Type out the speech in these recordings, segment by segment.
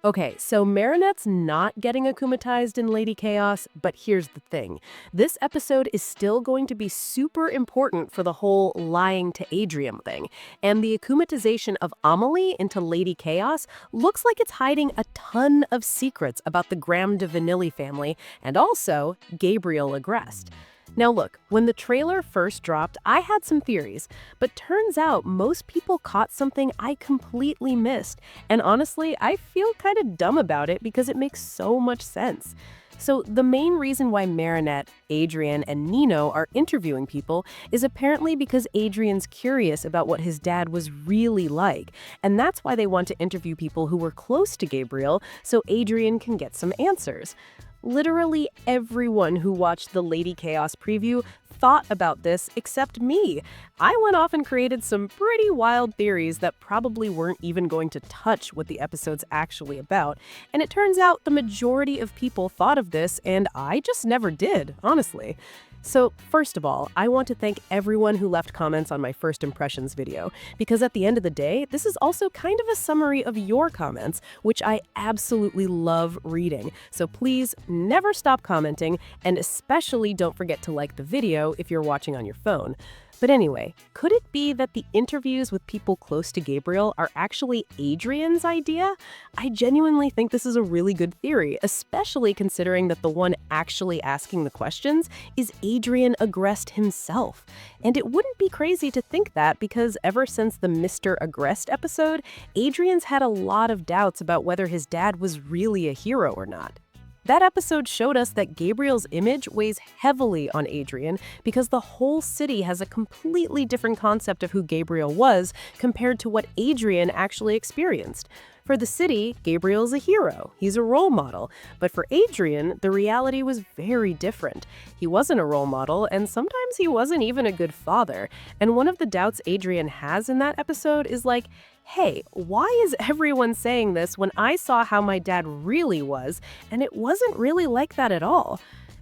Okay, so Marinette's not getting akumatized in Lady Chaos, but here's the thing. This episode is still going to be super important for the whole lying to Adrien thing, and the akumatization of Amelie into Lady Chaos looks like it's hiding a ton of secrets about the Graham de Vanily family and also Gabriel Agreste. Now look, when the trailer first dropped, I had some theories, but turns out most people caught something I completely missed. And honestly, I feel kind of dumb about it because it makes so much sense. So the main reason why Marinette, Adrien, and Nino are interviewing people is apparently because Adrien's curious about what his dad was really like. And that's why they want to interview people who were close to Gabriel so Adrien can get some answers. Literally everyone who watched the Lady Chaos preview thought about this except me. I went off and created some pretty wild theories that probably weren't even going to touch what the episode's actually about. And it turns out the majority of people thought of this, and I just never did, honestly. So, first of all, I want to thank everyone who left comments on my first impressions video, because at the end of the day, this is also kind of a summary of your comments, which I absolutely love reading. So please never stop commenting, and especially don't forget to like the video if you're watching on your phone. But anyway, could it be that the interviews with people close to Gabriel are actually Adrien's idea? I genuinely think this is a really good theory, especially considering that the one actually asking the questions is Adrien Agreste himself. And it wouldn't be crazy to think that because ever since the Mister Agreste episode, Adrien's had a lot of doubts about whether his dad was really a hero or not. That episode showed us that Gabriel's image weighs heavily on Adrien because the whole city has a completely different concept of who Gabriel was compared to what Adrien actually experienced. For the city, Gabriel's a hero. He's a role model. But for Adrien, the reality was very different. He wasn't a role model, and sometimes he wasn't even a good father. And one of the doubts Adrien has in that episode is like, hey, why is everyone saying this when I saw how my dad really was, and it wasn't really like that at all?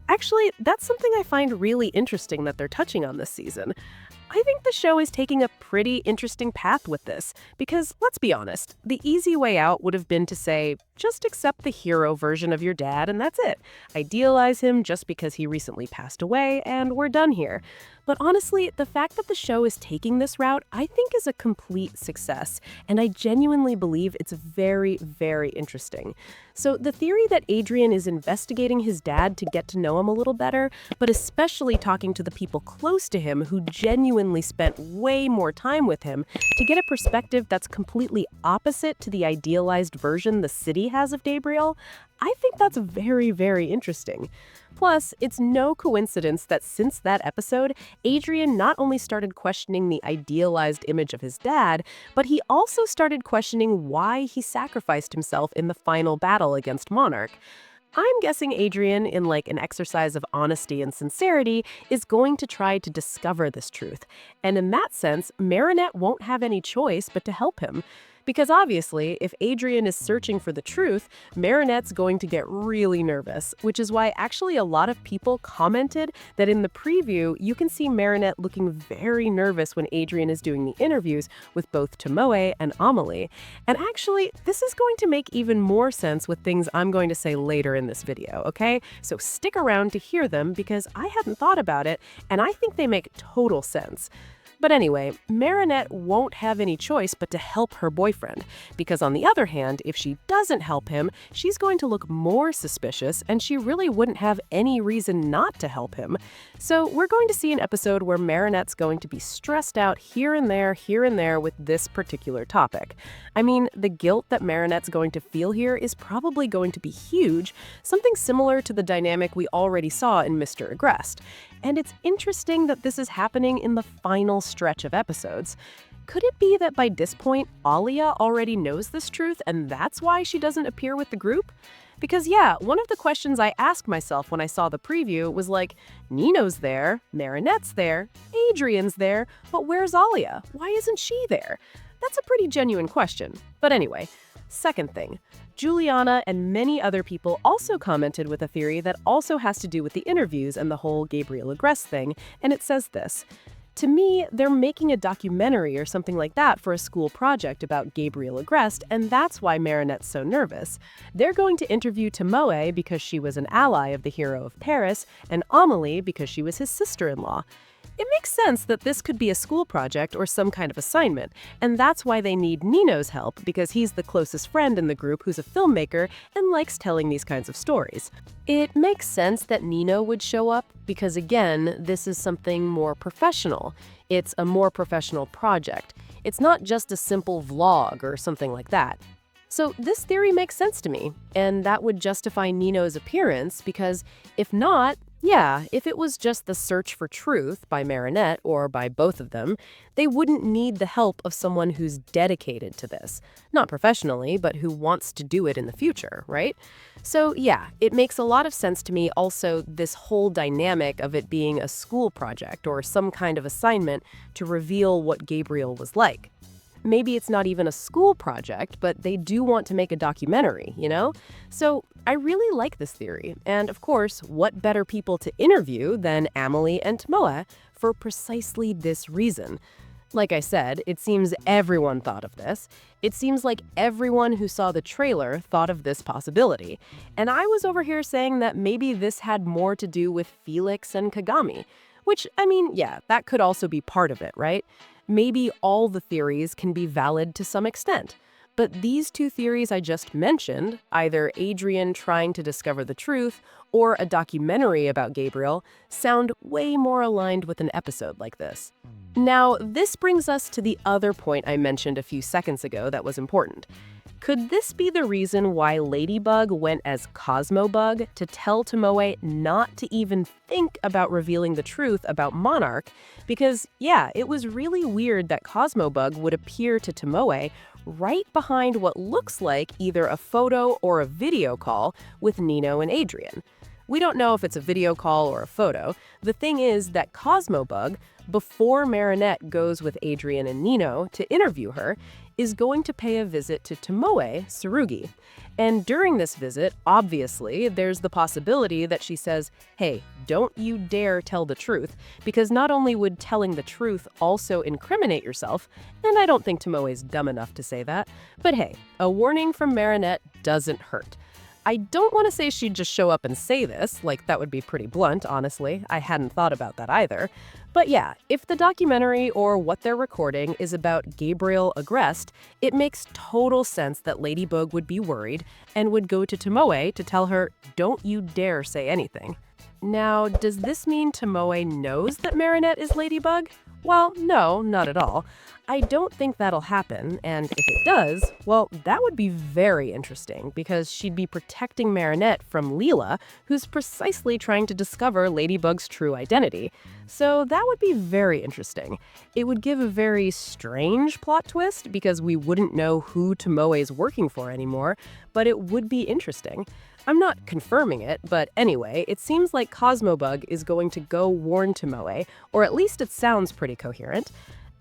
Actually, that's something I find really interesting that they're touching on this season. I think the show is taking a pretty interesting path with this, because let's be honest, the easy way out would have been to say, just accept the hero version of your dad and that's it. Idealize him just because he recently passed away and we're done here. But honestly, the fact that the show is taking this route, I think is a complete success, and I genuinely believe it's very, very interesting. So the theory that Adrien is investigating his dad to get to know him a little better, but especially talking to the people close to him who genuinely spent way more time with him to get a perspective that's completely opposite to the idealized version the city has of Gabriel, I think that's very, very interesting. Plus, it's no coincidence that since that episode, Adrien not only started questioning the idealized image of his dad, but he also started questioning why he sacrificed himself in the final battle against Monarch. I'm guessing Adrien, in like an exercise of honesty and sincerity, is going to try to discover this truth. And in that sense, Marinette won't have any choice but to help him. Because obviously, if Adrien is searching for the truth, Marinette's going to get really nervous, which is why actually a lot of people commented that in the preview, you can see Marinette looking very nervous when Adrien is doing the interviews with both Tomoe and Amelie. And actually, this is going to make even more sense with things I'm going to say later in this video, okay? So stick around to hear them because I hadn't thought about it, and I think they make total sense. But anyway, Marinette won't have any choice but to help her boyfriend, because on the other hand, if she doesn't help him, she's going to look more suspicious and she really wouldn't have any reason not to help him. So we're going to see an episode where Marinette's going to be stressed out here and there with this particular topic. I mean, the guilt that Marinette's going to feel here is probably going to be huge, something similar to the dynamic we already saw in Mister Agreste. And it's interesting that this is happening in the final stretch of episodes. Could it be that by this point, Alia already knows this truth and that's why she doesn't appear with the group? Because yeah, one of the questions I asked myself when I saw the preview was like, Nino's there, Marinette's there, Adrien's there, but where's Alia? Why isn't she there? That's a pretty genuine question. But anyway, second thing, Juliana and many other people also commented with a theory that also has to do with the interviews and the whole Gabriel Agreste thing, and it says this. To me, they're making a documentary or something like that for a school project about Gabriel Agreste, and that's why Marinette's so nervous. They're going to interview Tomoe because she was an ally of the hero of Paris, and Amelie because she was his sister-in-law. It makes sense that this could be a school project or some kind of assignment, and that's why they need Nino's help, because he's the closest friend in the group who's a filmmaker and likes telling these kinds of stories. It makes sense that Nino would show up because, again, this is something more professional. It's a more professional project. It's not just a simple vlog or something like that. So this theory makes sense to me, and that would justify Nino's appearance because if not, yeah, if it was just the search for truth by Marinette or by both of them, they wouldn't need the help of someone who's dedicated to this. Not professionally, but who wants to do it in the future, right? So yeah, it makes a lot of sense to me also this whole dynamic of it being a school project or some kind of assignment to reveal what Gabriel was like. Maybe it's not even a school project, but they do want to make a documentary, you know? So I really like this theory. And of course, what better people to interview than Amelie and Tomoe for precisely this reason? Like I said, it seems everyone thought of this. It seems like everyone who saw the trailer thought of this possibility. And I was over here saying that maybe this had more to do with Felix and Kagami. Which, I mean, yeah, that could also be part of it, right? Maybe all the theories can be valid to some extent. But these two theories I just mentioned, either Adrien trying to discover the truth or a documentary about Gabriel, sound way more aligned with an episode like this. Now, this brings us to the other point I mentioned a few seconds ago that was important. Could this be the reason why Ladybug went as Cosmo Bug to tell Tomoe not to even think about revealing the truth about Monarch? Because, yeah, it was really weird that Cosmo Bug would appear to Tomoe right behind what looks like either a photo or a video call with Nino and Adrien. We don't know if it's a video call or a photo. The thing is that Cosmo Bug, before Marinette goes with Adrien and Nino to interview her, is going to pay a visit to Tomoe Tsurugi. And during this visit, obviously, there's the possibility that she says, hey, don't you dare tell the truth, because not only would telling the truth also incriminate yourself, and I don't think Tomoe's dumb enough to say that, but hey, a warning from Marinette doesn't hurt. I don't want to say she'd just show up and say this, like that would be pretty blunt, honestly. I hadn't thought about that either. But yeah, if the documentary or what they're recording is about Gabriel Agreste, it makes total sense that Ladybug would be worried and would go to Tomoe to tell her, don't you dare say anything. Now, does this mean Tomoe knows that Marinette is Ladybug? Well, no, not at all. I don't think that'll happen, and if it does, well, that would be very interesting, because she'd be protecting Marinette from Leela, who's precisely trying to discover Ladybug's true identity. So that would be very interesting. It would give a very strange plot twist, because we wouldn't know who Tomoe's working for anymore, but it would be interesting. I'm not confirming it, but anyway, it seems like Cosmobug is going to go warn Tomoe, or at least it sounds pretty coherent.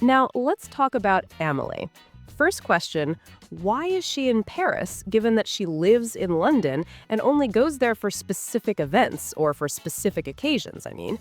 Now, let's talk about Amelie. First question, why is she in Paris, given that she lives in London and only goes there for specific events, or for specific occasions, I mean?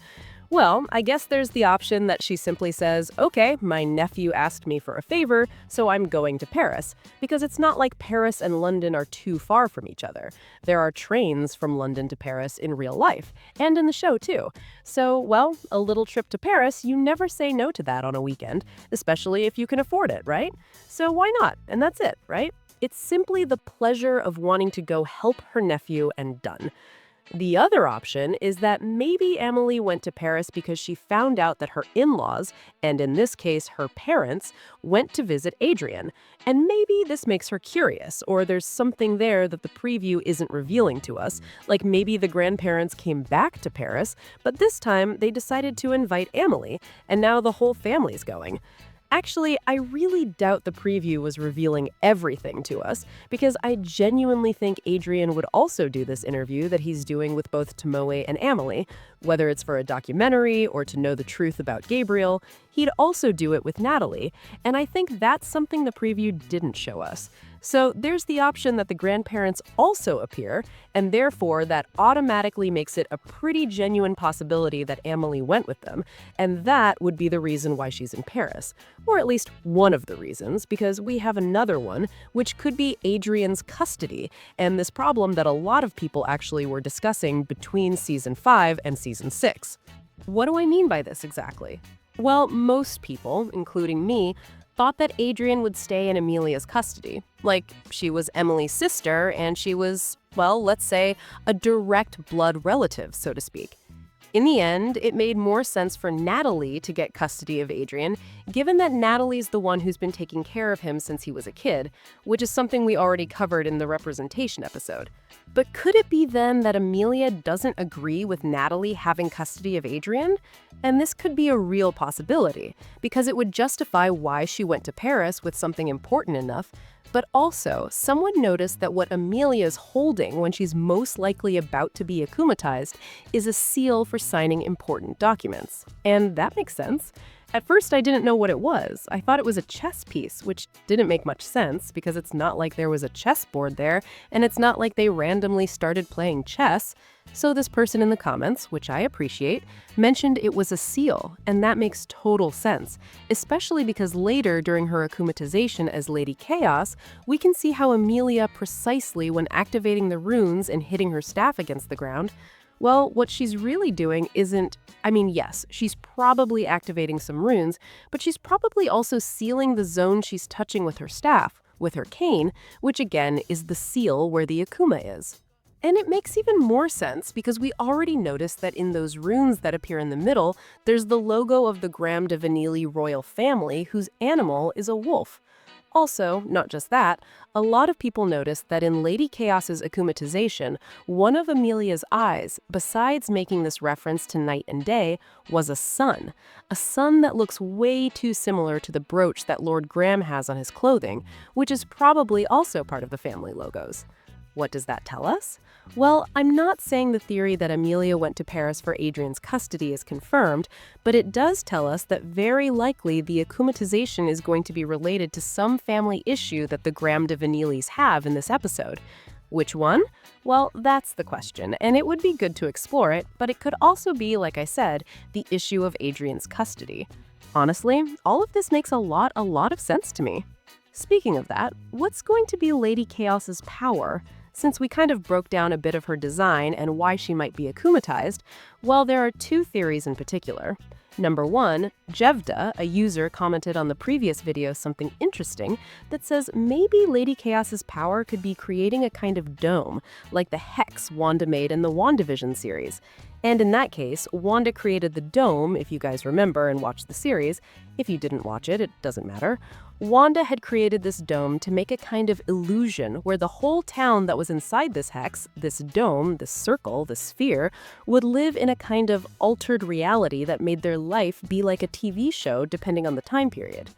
Well, I guess there's the option that she simply says, okay, my nephew asked me for a favor, so I'm going to Paris. Because it's not like Paris and London are too far from each other. There are trains from London to Paris in real life, and in the show too. So, well, a little trip to Paris, you never say no to that on a weekend, especially if you can afford it, right? So why not? And that's it, right? It's simply the pleasure of wanting to go help her nephew and done. The other option is that maybe Amelie went to Paris because she found out that her in-laws, and in this case her parents, went to visit Adrien. And maybe this makes her curious, or there's something there that the preview isn't revealing to us, like maybe the grandparents came back to Paris, but this time they decided to invite Amelie, and now the whole family's going. Actually, I really doubt the preview was revealing everything to us, because I genuinely think Adrien would also do this interview that he's doing with both Tomoe and Amelie, whether it's for a documentary or to know the truth about Gabriel. he'd also do it with Natalie, and I think that's something the preview didn't show us. So there's the option that the grandparents also appear, and therefore that automatically makes it a pretty genuine possibility that Amelie went with them, and that would be the reason why she's in Paris. Or at least one of the reasons, because we have another one, which could be Adrien's custody, and this problem that a lot of people actually were discussing between Season 5 and Season 6. What do I mean by this exactly? Well, most people, including me, thought that Adrien would stay in Amelia's custody. Like, she was Emily's sister, and she was, well, let's say, a direct blood relative, so to speak. In the end, it made more sense for Natalie to get custody of Adrien, given that Natalie's the one who's been taking care of him since he was a kid, which is something we already covered in the representation episode. But could it be then that Amelia doesn't agree with Natalie having custody of Adrien? And this could be a real possibility, because it would justify why she went to Paris with something important enough. But also, someone noticed that what Amelia's holding when she's most likely about to be akumatized is a seal for signing important documents. And that makes sense. At first, I didn't know what it was. I thought it was a chess piece, which didn't make much sense because it's not like there was a chessboard there, and it's not like they randomly started playing chess. So this person in the comments, which I appreciate, mentioned it was a seal, and that makes total sense, especially because later during her akumatization as Lady Chaos, we can see how Amelia precisely when activating the runes and hitting her staff against the ground, well, what she's really doing isn't, yes, she's probably activating some runes, but she's probably also sealing the zone she's touching with her staff, with her cane, which again is the seal where the Akuma is. And it makes even more sense because we already noticed that in those runes that appear in the middle, there's the logo of the Graham de Vanily royal family whose animal is a wolf. Also, not just that, a lot of people noticed that in Lady Chaos's akumatization, one of Amelia's eyes, besides making this reference to night and day, was a sun that looks way too similar to the brooch that Lord Graham has on his clothing, which is probably also part of the family logos. What does that tell us? Well, I'm not saying the theory that Amelia went to Paris for Adrien's custody is confirmed, but it does tell us that very likely the akumatization is going to be related to some family issue that the Graham de Vanillys have in this episode. Which one? Well, that's the question, and it would be good to explore it, but it could also be, like I said, the issue of Adrien's custody. Honestly, all of this makes a lot of sense to me. Speaking of that, what's going to be Lady Chaos's power? Since we kind of broke down a bit of her design and why she might be akumatized, well, there are two theories in particular. Number one, Jevda, a user, commented on the previous video something interesting that says maybe Lady Chaos's power could be creating a kind of dome, like the hex Wanda made in the WandaVision series. And in that case, Wanda created the dome, if you guys remember and watched the series. If you didn't watch it, it doesn't matter. Wanda had created this dome to make a kind of illusion where the whole town that was inside this hex, this dome, this circle, this sphere, would live in a kind of altered reality that made their life be like a TV show depending on the time period.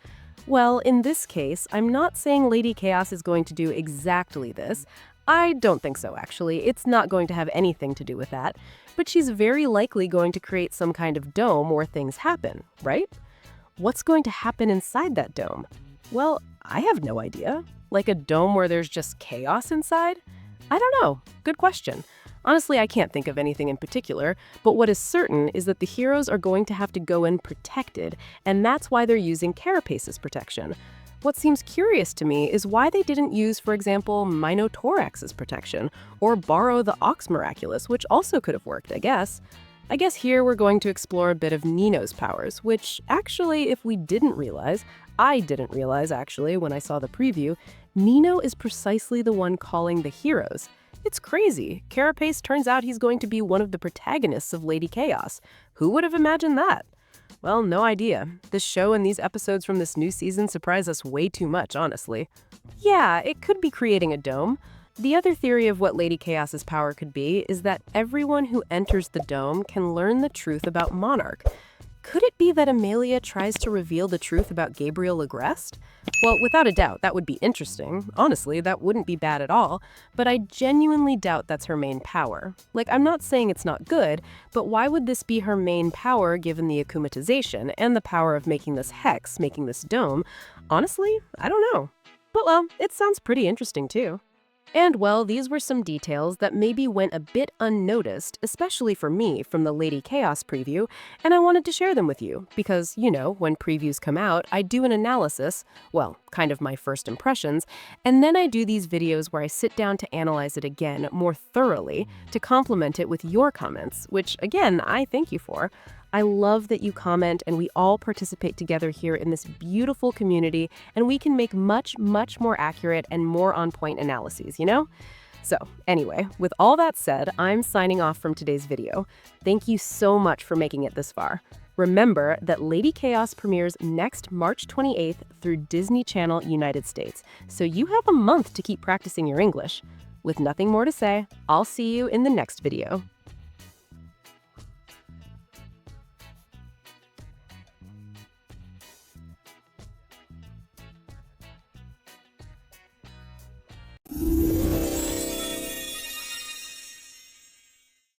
Well, in this case, I'm not saying Lady Chaos is going to do exactly this. I don't think so, actually. It's not going to have anything to do with that. But she's very likely going to create some kind of dome where things happen, right? What's going to happen inside that dome? Well, I have no idea. Like a dome where there's just chaos inside? I don't know. Good question. Honestly, I can't think of anything in particular, but what is certain is that the heroes are going to have to go in protected, and that's why they're using Carapace's protection. What seems curious to me is why they didn't use, for example, Minothorax's protection, or borrow the Ox Miraculous, which also could have worked, I guess. I guess here we're going to explore a bit of Nino's powers, which actually, if we didn't realize, I didn't realize actually when I saw the preview, Nino is precisely the one calling the heroes. It's crazy. Carapace turns out he's going to be one of the protagonists of Lady Chaos. Who would have imagined that? Well, no idea. This show and these episodes from this new season surprise us way too much, honestly. Yeah, it could be creating a dome. The other theory of what Lady Chaos's power could be is that everyone who enters the dome can learn the truth about Monarch. Could it be that Amelia tries to reveal the truth about Gabriel Agreste? Well, without a doubt, that would be interesting. Honestly, that wouldn't be bad at all. But I genuinely doubt that's her main power. Like, I'm not saying it's not good, but why would this be her main power given the akumatization and the power of making this hex, making this dome? Honestly, I don't know. But well, it sounds pretty interesting too. And well, these were some details that maybe went a bit unnoticed, especially for me from the Lady Chaos preview, and I wanted to share them with you because, you know, when previews come out, I do an analysis, well, kind of my first impressions, and then I do these videos where I sit down to analyze it again more thoroughly to complement it with your comments, which again, I thank you for. I love that you comment and we all participate together here in this beautiful community and we can make much, much more accurate and more on-point analyses, you know? So anyway, with all that said, I'm signing off from today's video. Thank you so much for making it this far. Remember that Lady Chaos premieres next March 28th through Disney Channel United States, so you have a month to keep practicing your English. With nothing more to say, I'll see you in the next video.